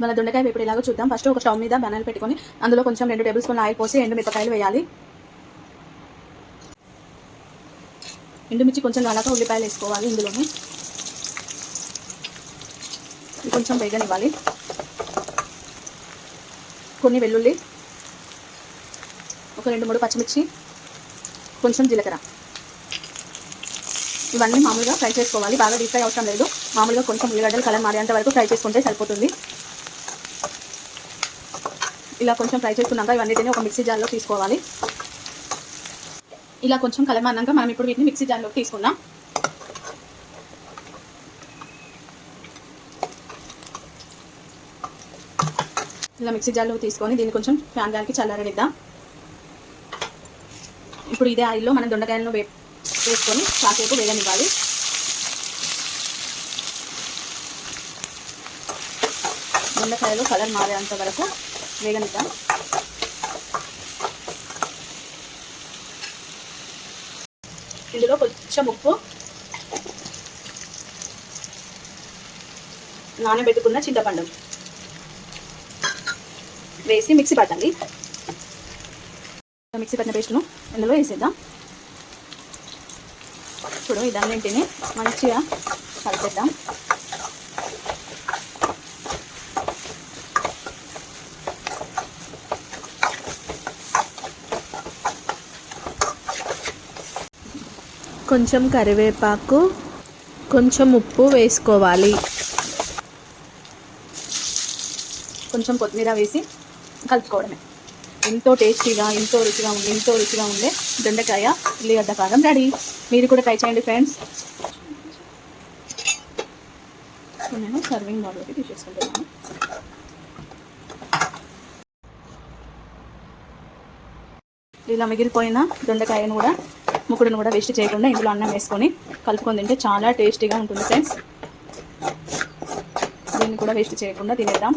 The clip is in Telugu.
మన దొండకాయ వేపుడు ఎలాగో చూద్దాం. ఫస్ట్ ఒక స్టవ్ మీద బనాలు పెట్టుకొని అందులో కొంచెం 2 టేబుల్ స్పూన్ల ఆయిల్ పోసి ఎండుమిరపకాయలు వేయాలి. ఎండుమిర్చి కొంచెం అలాగా ఉల్లిపాయలు వేసుకోవాలి. ఇందులోనే కొంచెం వేగనివ్వాలి. కొన్ని వెల్లుల్లి, ఒక 2-3 పచ్చిమిర్చి, కొంచెం జీలకర్ర, ఇవన్నీ మామూలుగా ఫ్రై చేసుకోవాలి. బాగా డీప్ ఫ్రై అవసరం లేదు. మామూలుగా కొంచెం ఉల్లిగడ్డలు కలర్ మారేంత వరకు ఫ్రై చేసుకుంటే సరిపోతుంది. ఇలా కొంచెం ఫ్రై చేసుకున్నాక ఇవన్నిటిని ఒక మిక్సీ జార్లో తీసుకోవాలి. ఇలా కొంచెం కలర్ మారినాక మనం ఇప్పుడు వీటిని మిక్సీ జార్లోకి తీసుకుందాం. ఇలా మిక్సీ జార్లో తీసుకొని దీన్ని కొంచెం ఫ్యాన్ గాలికి చల్లారనిద్దాం. ఇప్పుడు ఇదే ఆయిల్లో మనం దొండకాయలను వేసుకొని కాసేపు వేగనివ్వాలి. దొండకాయలు కలర్ మారేంత వరకు వేగనిద్దాం. ఇందులో కొంచెం ఉప్పు, నానబెట్టుకున్న చింతపండు వేసి మిక్సీ పట్టండి. మిక్సీ పట్టిన పేస్ట్ను ఇందులో వేసేద్దాం. ఇప్పుడు ఇదన్నింటిని మంచిగా కలిపేద్దాం. కొంచెం కరివేపాకు, కొంచెం ఉప్పు వేసుకోవాలి. కొంచెం కొత్తిమీర వేసి కలుపుకోవడమే. ఎంతో టేస్టీగా, ఎంతో రుచిగా ఉండే దొండకాయ ఉల్లిగడ్డ కారం రెడీ. మీరు కూడా ట్రై చేయండి ఫ్రెండ్స్. నేను సర్వింగ్ బౌల్లోకి తీసేసుకుంటున్నాను. ఇలా మిగిలిపోయిన దొండకాయను కూడా, ముక్కుడును కూడా వేస్ట్ చేయకుండా ఇందులో అన్నం వేసుకొని కలుపుకొని తింటే చాలా టేస్టీగా ఉంటుంది ఫ్రెండ్స్. దీన్ని కూడా వేస్ట్ చేయకుండా తినేద్దాం.